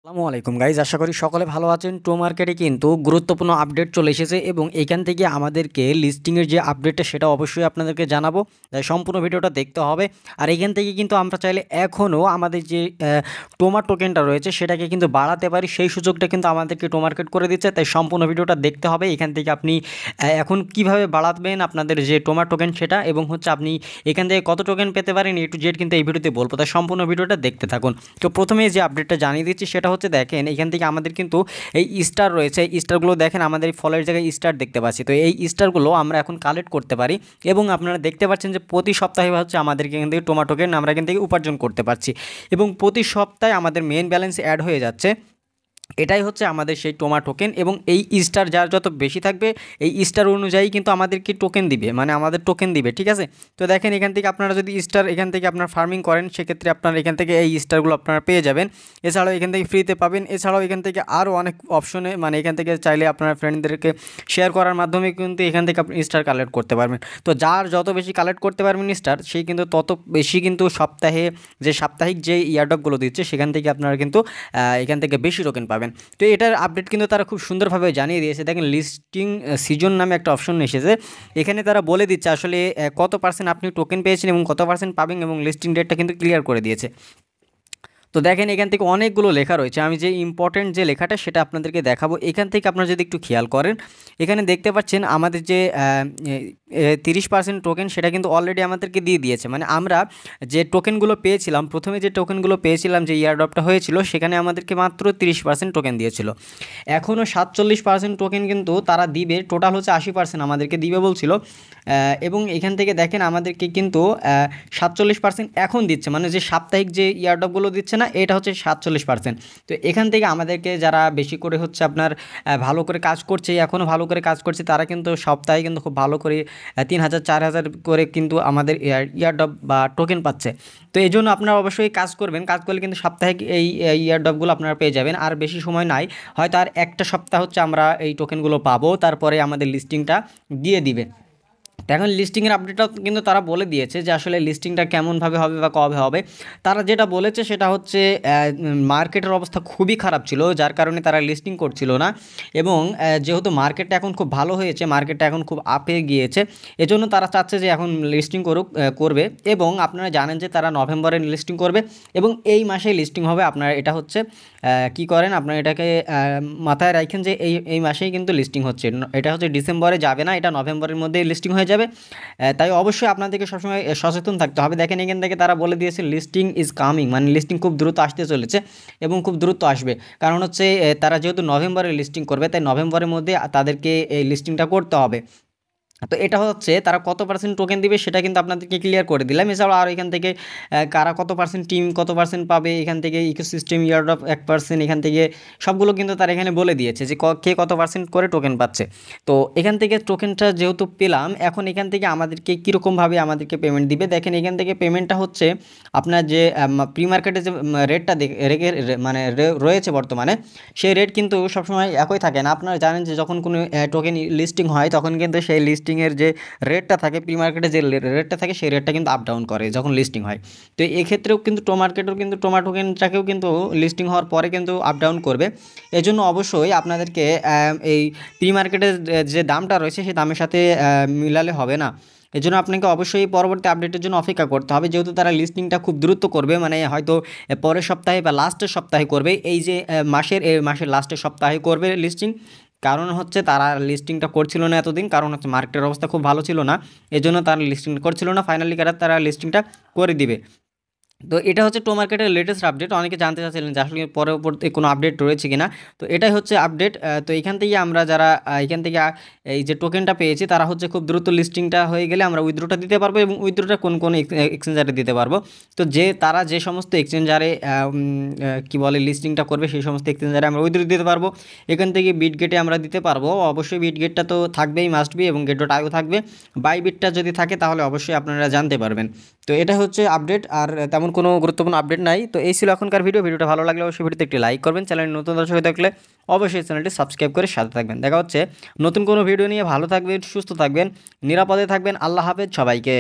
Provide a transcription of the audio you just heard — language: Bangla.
আসসালামু আলাইকুম গাইজ, আশা করি সকলে ভালো আছেন। টো মার্কেটে কিন্তু গুরুত্বপূর্ণ আপডেট চলে এসেছে এবং এইখান থেকে আমাদেরকে লিস্টিংয়ের যে আপডেটটা সেটা অবশ্যই আপনাদেরকে জানাবো, তাই সম্পূর্ণ ভিডিওটা দেখতে হবে। আর এইখান থেকে কিন্তু আমরা চাইলে এখনও আমাদের যে টোমা টোকেনটা রয়েছে সেটাকে কিন্তু বাড়াতে পারি, সেই সুযোগটা কিন্তু আমাদেরকে টো মার্কেট করে দিচ্ছে। তাই সম্পূর্ণ ভিডিওটা দেখতে হবে। এখান থেকে আপনি এখন কিভাবে বাড়াবেন আপনাদের যে টোমা টোকেন সেটা, এবং হচ্ছে আপনি এখান থেকে কত টোকেন পেতে পারেন এ টু জেড কিন্তু এই ভিডিওতে বলবো, তাই সম্পূর্ণ ভিডিওটা দেখতে থাকুন। তো প্রথমে যে আপডেটটা জানিয়ে দিচ্ছি সেটা হচ্ছে, দেখেন এখান থেকে আমাদের কিন্তু এই স্টার রয়েছে, এই স্টারগুলো দেখেন আমাদের ফলের জায়গায় স্টার দেখতে পাচ্ছি। তো এই স্টারগুলো আমরা এখন কালেক্ট করতে পারি এবং আপনারা দেখতে পাচ্ছেন যে প্রতি সপ্তাহে হচ্ছে আমাদেরকে এখান থেকে টোকেন আমরা এখান থেকে উপার্জন করতে পারছি এবং প্রতি সপ্তাহে আমাদের মেন ব্যালেন্স অ্যাড হয়ে যাচ্ছে। এটাই হচ্ছে আমাদের সেই টোমা টোকেন, এবং এই স্টার যার যত বেশি থাকবে এই স্টার অনুযায়ী কিন্তু আমাদেরকে টোকেন দিবে, মানে আমাদের টোকেন দিবে, ঠিক আছে। তো দেখেন এখান থেকে আপনারা যদি স্টার এখান থেকে আপনার ফার্মিং করেন সেক্ষেত্রে আপনারা এখান থেকে এই স্টারগুলো আপনারা পেয়ে যাবেন। এছাড়াও এখান থেকে ফ্রিতে পাবেন। এছাড়াও এখান থেকে আরও অনেক অপশনে, মানে এখান থেকে চাইলে আপনার ফ্রেন্ডদেরকে শেয়ার করার মাধ্যমে কিন্তু এখান থেকে আপনি স্টার কালেক্ট করতে পারবেন। তো যার যত বেশি কালেক্ট করতে পারবেন স্টার, সেই কিন্তু তত বেশি কিন্তু সাপ্তাহিক যে ইয়ারডপগুলো দিচ্ছে সেখান থেকে আপনারা কিন্তু এখান থেকে বেশি টোকেন পাবেন। তো এটার আপডেট কিন্তু তারা খুব সুন্দরভাবে জানিয়ে দিয়েছে। দেখেন লিস্টিং সিজন নামে একটা অপশন এসেছে, এখানে তারা বলে দিচ্ছে আসলে কত পার্সেন্ট আপনি টোকেন পেয়েছেন এবং কত পার্সেন্ট পাবেন, এবং লিস্টিং ডেটটা কিন্তু ক্লিয়ার করে দিয়েছে। তো দেখেন এখান থেকে অনেকগুলো লেখা রয়েছে, আমি যে ইম্পর্টেন্ট যে লেখাটা সেটা আপনাদেরকে দেখাবো। এখান থেকে আপনারা যদি একটু খেয়াল করেন, এখানে দেখতে পাচ্ছেন আমাদের যে 30% টোকেন সেটা কিন্তু অলরেডি আমাদেরকে দিয়ে দিয়েছে। মানে আমরা যে টোকেনগুলো পেয়েছিলাম, প্রথমে যে টোকেনগুলো পেয়েছিলাম যে ইয়ারড্রপটা হয়েছিল সেখানে আমাদেরকে মাত্র 30% টোকেন দিয়েছিল। এখনও 47% টোকেন কিন্তু তারা দিবে, টোটাল হচ্ছে 80% আমাদেরকে দিবে বলছিল। এবং এখান থেকে দেখেন আমাদেরকে কিন্তু 47% এখন দিচ্ছে, মানে যে সাপ্তাহিক যে ইয়ারডপগুলো দিচ্ছে না, এটা হচ্ছে 47%। তো এখান থেকে আমাদেরকে যারা বেশি করে হচ্ছে আপনার ভালো করে কাজ করছে, এখনও ভালো করে কাজ করছে, তারা কিন্তু সপ্তাহে কিন্তু খুব ভালো করে 3000 4000 করে কিন্তু আমাদের ইয়ারডপ বা টোকেন পাচ্ছে। তো এই জন্য আপনারা অবশ্যই কাজ করবেন, কাজ করলে কিন্তু সাপ্তাহিক এই ইয়ারডপগুলো আপনারা পেয়ে যাবেন। আর বেশি সময় নাই, হয়তো আর একটা সপ্তাহ হচ্ছে আমরা এই টোকেনগুলো পাবো, তারপরে আমাদের লিস্টিংটা দিয়ে দিবে। এখন লিস্টিংয়ের আপডেটটাও কিন্তু তারা বলে দিয়েছে যে আসলে লিস্টিংটা কেমনভাবে হবে বা কবে হবে। তারা যেটা বলেছে সেটা হচ্ছে মার্কেটের অবস্থা খুবই খারাপ ছিল, যার কারণে তারা লিস্টিং করছিল না। এবং যেহেতু মার্কেটটা এখন খুব ভালো হয়েছে, মার্কেটটা এখন খুব আপে গিয়েছে, এজন্য তারা চাচ্ছে যে এখন লিস্টিং করবে। এবং আপনারা জানেন যে তারা নভেম্বরে লিস্টিং করবে এবং এই মাসেই লিস্টিং হবে। আপনারা এটা হচ্ছে কি করেন, আপনারা এটাকে মাথায় রাখেন যে এই মাসেই কিন্তু লিস্টিং হচ্ছে। এটা হচ্ছে ডিসেম্বরে যাবে না, এটা নভেম্বরের মধ্যেই লিস্টিং হয়ে যাবে। তাই অবশ্যই আপনাদেরকে সবসময় সচেতন থাকতে হবে। দেখেন এখান থেকে তারা বলে দিয়েছে লিস্টিং ইজ কামিং, মানে লিস্টিং খুব দ্রুত আসতে চলেছে এবং খুব দ্রুত আসবে। কারণ হচ্ছে তারা যেহেতু নভেম্বরে লিস্টিং করবে, তাই নভেম্বরের মধ্যে তাদেরকে এই লিস্টিংটা করতে হবে। তো এটা হচ্ছে তারা কত পার্সেন্ট টোকেন দিবে সেটা কিন্তু আপনাদেরকে ক্লিয়ার করে দিলাম। এছাড়াও আর এখান থেকে কারা কত পার্সেন্ট, টিম কত পার্সেন্ট পাবে, এখান থেকে ইকোসিস্টেম ইয়ারড্রপ 1%, এখান থেকে সবগুলো কিন্তু তারা এখানে বলে দিয়েছে যে কে কত পার্সেন্ট করে টোকেন পাচ্ছে। তো এখান থেকে টোকেনটা যেহেতু পেলাম, এখন এখান থেকে আমাদেরকে কীরকমভাবে আমাদেরকে পেমেন্ট দিবে। দেখেন এখান থেকে পেমেন্টটা হচ্ছে আপনার যে প্রি মার্কেটে যে রেটটা রেখে মানে রয়েছে বর্তমানে, সেই রেট কিন্তু সবসময় একই থাকে না। আপনারা জানেন যে যখন কোনো টোকেন লিস্টিং হয় তখন কিন্তু সেই লিস্টিংয়ের যে রেটটা থাকে, প্রি মার্কেটে যে রেটটা থাকে সেই রেটটা কিন্তু আপ ডাউন করে যখন লিস্টিং হয়। তো এক্ষেত্রেও কিন্তু মার্কেটেও কিন্তু টোমা টোকেনটাকেও কিন্তু লিস্টিং হওয়ার পরে কিন্তু আপ ডাউন করবে। এজন্য অবশ্যই আপনাদেরকে এই প্রি মার্কেটের যে দামটা রয়েছে সেই দামের সাথে মিলালে হবে না। এজন্য আপনাকে অবশ্যই পরবর্তী আপডেটের জন্য অপেক্ষা করতে হবে, যেহেতু তারা লিস্টিংটা খুব দ্রুত করবে, মানে হয়তো পরের সপ্তাহে বা লাস্টের সপ্তাহে করবে। এই যে মাসের লাস্টের সপ্তাহে করবে লিস্টিং। কারণ হচ্ছে তারা লিস্টিংটা করছিল না এতদিন, কারণ হচ্ছে মার্কেটের অবস্থা খুব ভালো ছিল না, এজন্য তারা লিস্টিংটা করছিল না। ফাইনালি তারা লিস্টিংটা করে দিবে। তো এটা হচ্ছে টো মার্কেটের লেটেস্ট আপডেট। অনেকে জানতে চাচ্ছিলেন যে আসলে পরবর্তী কোনো আপডেট রয়েছে কিনা, তো এটাই হচ্ছে আপডেট। তো এখান থেকে আমরা যারা এখান থেকে এই যে টোকেনটা পেয়েছি, তারা হচ্ছে খুব দ্রুত লিস্টিংটা হয়ে গেলে আমরা উইথড্রোটা দিতে পারবো, এবং উইথড্রোটা কোন এক্সচেঞ্জারে দিতে পারবো। তো তারা যে সমস্ত এক্সচেঞ্জারে কি বলে লিস্টিংটা করবে সেই সমস্ত এক্সচেঞ্জারে আমরা উইথড্রো দিতে পারবো। এখান থেকে বিটগেটে আমরা দিতে পারবো, অবশ্যই বিটগেটটা তো থাকবেই, মাস্ট বি, এবং গেটওটাও থাকবে। বাইবিটটা যদি থাকে তাহলে অবশ্যই আপনারা জানতে পারবেন। তো এটা হচ্ছে আপডেট, আর তেমন কোনো গুরুত্বপূর্ণ আপডেট নাই। তো এই ছিল এখনকার ভিডিওটা ভালো লাগলে অবশ্যই ভিডিওতে একটি লাইক করবেন, চ্যানেল নতুন দর্শক হয়ে থাকলে অবশ্যই চ্যানেলটি সাবস্ক্রাইব করে সাথে থাকবেন। দেখা হচ্ছে নতুন কোনো ভিডিও নিয়ে। ভালো থাকবেন, সুস্থ থাকবেন, নিরাপদে থাকবেন। আল্লাহ হাফেজ সবাইকে।